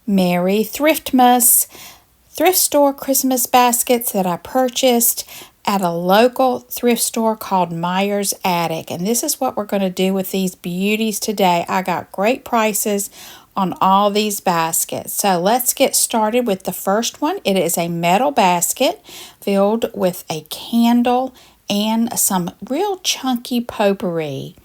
Merry Thriftmas! Thrift store Christmas baskets that I purchased at a local thrift store called Myers Attic. And this is what we're going to do with these beauties today. I got great prices on all these baskets. So let's get started with the first one. It is a metal basket filled with a candle and some real chunky potpourri.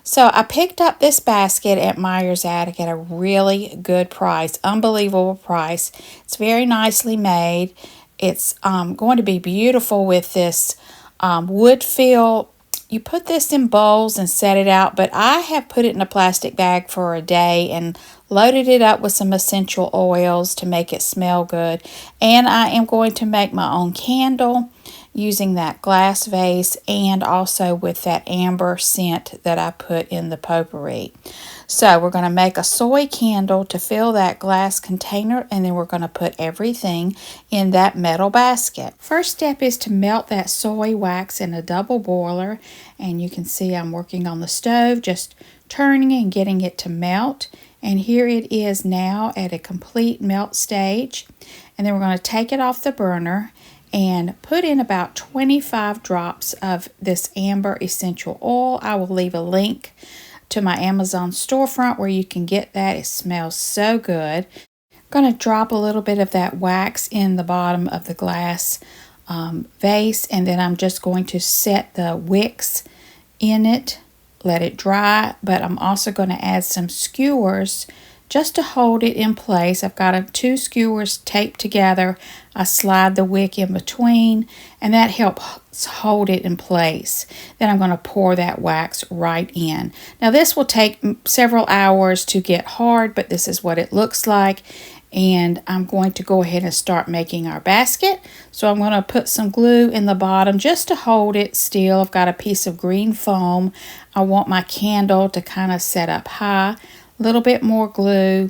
So I picked up this basket at Myers Attic at a really good price, unbelievable price. It's very nicely made. It's going to be beautiful with this wood feel. You put this in bowls and set it out, but I have put it in a plastic bag for a day and loaded it up with some essential oils to make it smell good. And I am going to make my own candle using that glass vase and also with that amber scent that I put in the potpourri. So we're going to make a soy candle to fill that glass container, and then we're going to put everything in that metal basket. First step is to melt that soy wax in a double boiler, and you can see I'm working on the stove, just turning and getting it to melt. And here it is now at a complete melt stage. And then we're going to take it off the burner and put in about 25 drops of this amber essential oil. I will leave a link to my Amazon storefront where you can get that. It smells so good. I'm going to drop a little bit of that wax in the bottom of the glass vase, and then I'm just going to set the wicks in it, let it dry, but I'm also going to add some skewers just to hold it in place. I've got two skewers taped together. I slide the wick in between, and that helps hold it in place. Then I'm going to pour that wax right in. Now this will take several hours to get hard, but this is what it looks like. And I'm going to go ahead and start making our basket. So I'm going to put some glue in the bottom just to hold it still. I've got a piece of green foam. I want my candle to kind of set up high. A little bit more glue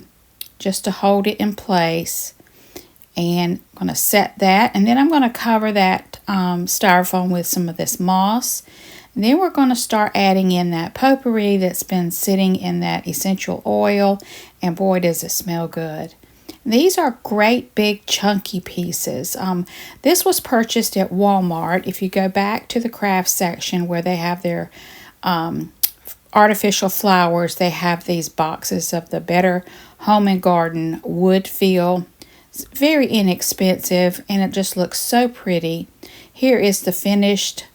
just to hold it in place. And I'm going to set that. And then I'm going to cover that styrofoam with some of this moss. And then we're going to start adding in that potpourri that's been sitting in that essential oil. And boy, does it smell good. These are great big chunky pieces. This was purchased at Walmart. If you go back to the craft section where they have their artificial flowers, they have these boxes of the Better Home and Garden wood feel. It's very inexpensive and it just looks so pretty. Here is the finished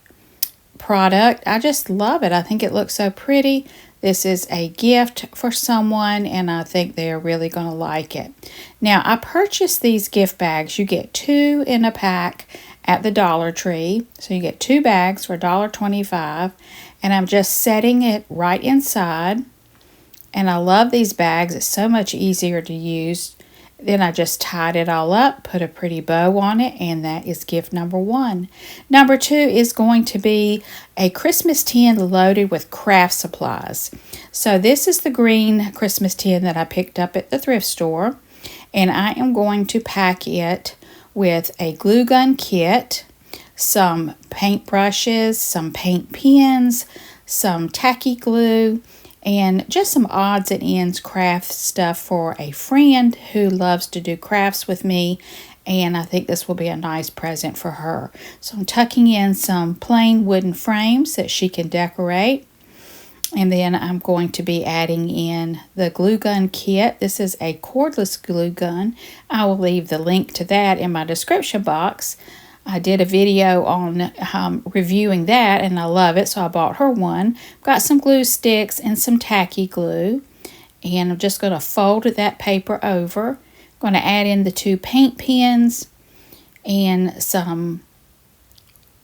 product. I just love it. I think it looks so pretty. This is a gift for someone, and I think they're really going to like it. Now, I purchased these gift bags. You get 2 in a pack at the Dollar Tree. So you get 2 bags for $1.25, and I'm just setting it right inside. And I love these bags. It's so much easier to use. Then I just tied it all up, put a pretty bow on it, and that is gift number 1. Number 2 is going to be a Christmas tin loaded with craft supplies. So this is the green Christmas tin that I picked up at the thrift store, and I am going to pack it with a glue gun kit, some paint brushes, some paint pens, some tacky glue, and just some odds and ends craft stuff for a friend who loves to do crafts with me, and I think this will be a nice present for her. So I'm tucking in some plain wooden frames that she can decorate, and then I'm going to be adding in the glue gun kit. This is a cordless glue gun. I will leave the link to that in my description box. I did a video on reviewing that, and I love it, so I bought her one. Got some glue sticks and some tacky glue, and I'm just going to fold that paper over. I'm going to add in the 2 paint pens and some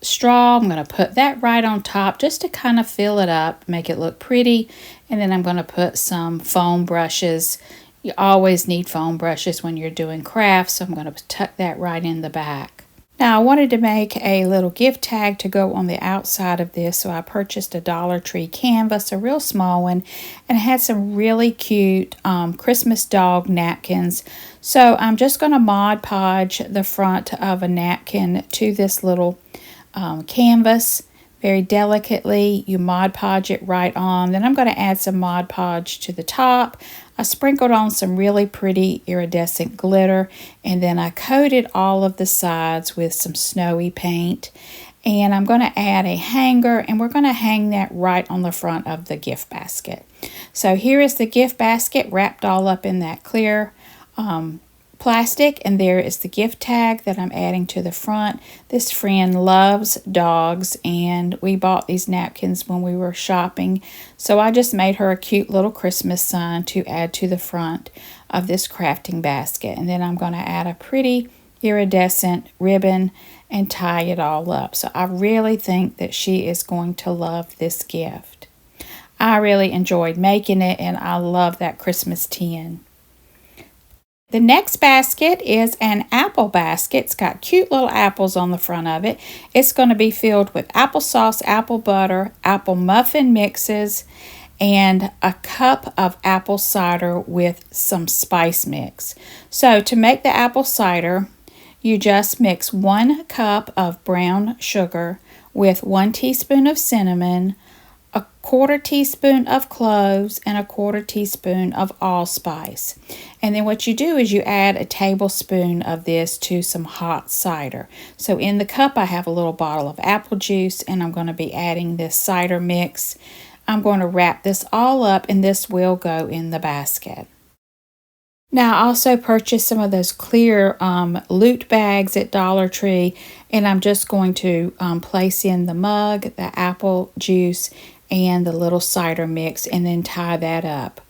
straw. I'm going to put that right on top just to kind of fill it up, make it look pretty, and then I'm going to put some foam brushes. You always need foam brushes when you're doing crafts, so I'm going to tuck that right in the back. Now, I wanted to make a little gift tag to go on the outside of this, so I purchased a Dollar Tree canvas, a real small one, and it had some really cute Christmas dog napkins. So I'm just going to Mod Podge the front of a napkin to this little canvas. Very delicately, you Mod Podge it right on. Then I'm going to add some Mod Podge to the top. I sprinkled on some really pretty iridescent glitter, and then I coated all of the sides with some snowy paint. And I'm going to add a hanger, and we're going to hang that right on the front of the gift basket. So here is the gift basket wrapped all up in that clear plastic, and there is the gift tag that I'm adding to the front. This friend loves dogs, and we bought these napkins when we were shopping, so I just made her a cute little Christmas sign to add to the front of this crafting basket. And then I'm going to add a pretty iridescent ribbon and tie it all up. So I really think that she is going to love this gift. I really enjoyed making it, and I love that Christmas tin. The next basket is an apple basket. It's got cute little apples on the front of it. It's going to be filled with applesauce, apple butter, apple muffin mixes, and a cup of apple cider with some spice mix. So to make the apple cider, you just mix 1 cup of brown sugar with 1 teaspoon of cinnamon, a 1/4 teaspoon of cloves, and a 1/4 teaspoon of allspice. And then what you do is you add a tablespoon of this to some hot cider. So in the cup I have a little bottle of apple juice, and I'm going to be adding this cider mix. I'm going to wrap this all up, and this will go in the basket. Now, I also purchased some of those clear loot bags at Dollar Tree, and I'm just going to place in the mug, the apple juice, and the little cider mix, and then tie that up.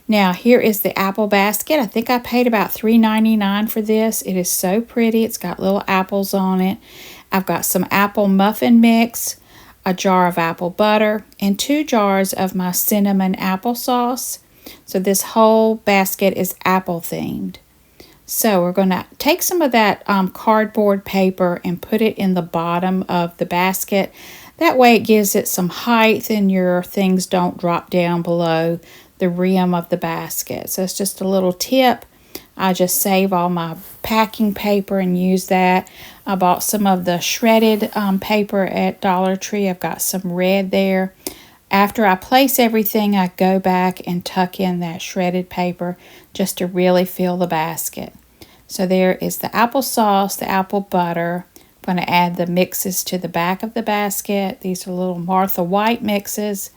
Now, here is the apple basket. I think I paid about $3.99 for this. It is so pretty. It's got little apples on it. I've got some apple muffin mix, a jar of apple butter, and 2 jars of my cinnamon applesauce. So this whole basket is apple themed. So we're going to take some of that cardboard paper and put it in the bottom of the basket. That way it gives it some height, and your things don't drop down below the rim of the basket. So it's just a little tip. I just save all my packing paper and use that. I bought some of the shredded paper at Dollar Tree. I've got some red there. After I place everything, I go back and tuck in that shredded paper just to really fill the basket. So there is the applesauce, the apple butter. I'm going to add the mixes to the back of the basket. These are little Martha White mixes.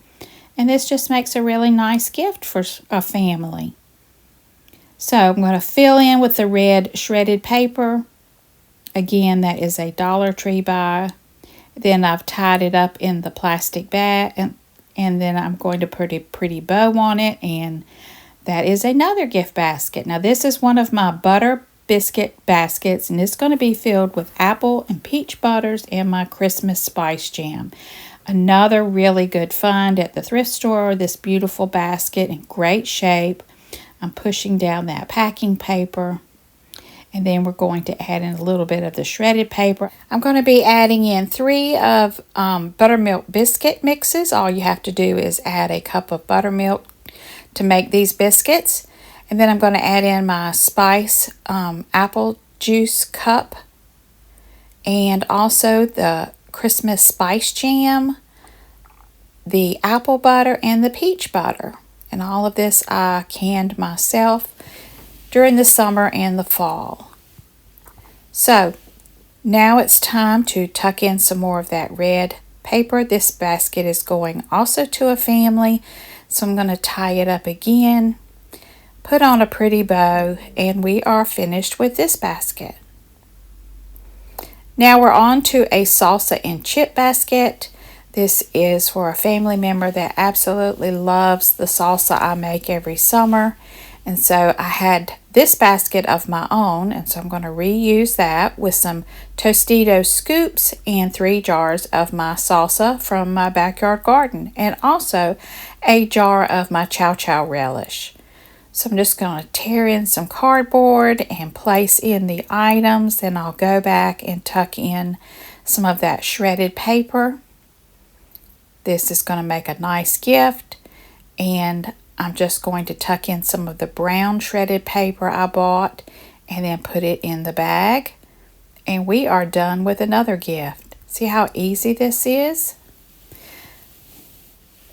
And this just makes a really nice gift for a family. So I'm going to fill in with the red shredded paper. Again, that is a Dollar Tree buy. Then I've tied it up in the plastic bag, and then I'm going to put a pretty bow on it, and that is another gift basket. Now this is one of my butter biscuit baskets, and it's going to be filled with apple and peach butters and my Christmas spice jam. Another really good find at the thrift store. This beautiful basket in great shape. I'm pushing down that packing paper, and then we're going to add in a little bit of the shredded paper. I'm going to be adding in 3 of buttermilk biscuit mixes. All you have to do is add a cup of buttermilk to make these biscuits. And then I'm going to add in my spice apple juice cup, and also the Christmas spice jam, the apple butter, and the peach butter. And all of this I canned myself during the summer and the fall. So now it's time to tuck in some more of that red paper. This basket is going also to a family, so I'm going to tie it up again, put on a pretty bow, and we are finished with this basket. Now we're on to a salsa and chip basket. This is for a family member that absolutely loves the salsa I make every summer. And so I had this basket of my own, and so I'm going to reuse that with some Tostitos scoops and 3 jars of my salsa from my backyard garden, and also a jar of my chow chow relish. So I'm just going to tear in some cardboard and place in the items. Then I'll go back and tuck in some of that shredded paper. This is going to make a nice gift, and I'm just going to tuck in some of the brown shredded paper I bought and then put it in the bag. And we are done with another gift. See how easy this is?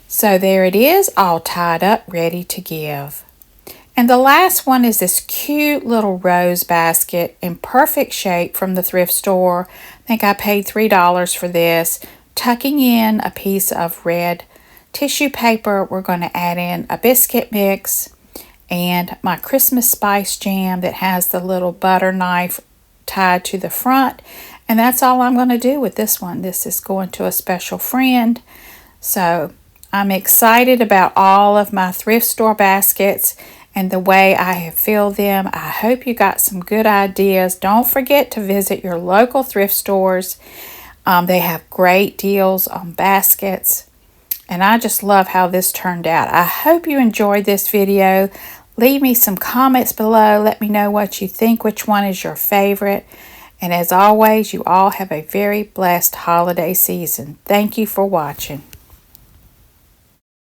So there it is, all tied up, ready to give. And the last one is this cute little rose basket in perfect shape from the thrift store. I think I paid $3 for this. Tucking in a piece of red tissue paper, we're going to add in a biscuit mix and my Christmas spice jam that has the little butter knife tied to the front. And that's all I'm going to do with this one. This is going to a special friend. So I'm excited about all of my thrift store baskets and the way I have filled them. I hope you got some good ideas. Don't forget to visit your local thrift stores. They have great deals on baskets. And I just love how this turned out. I hope you enjoyed this video. Leave me some comments below. Let me know what you think, which one is your favorite. And as always, you all have a very blessed holiday season. Thank you for watching.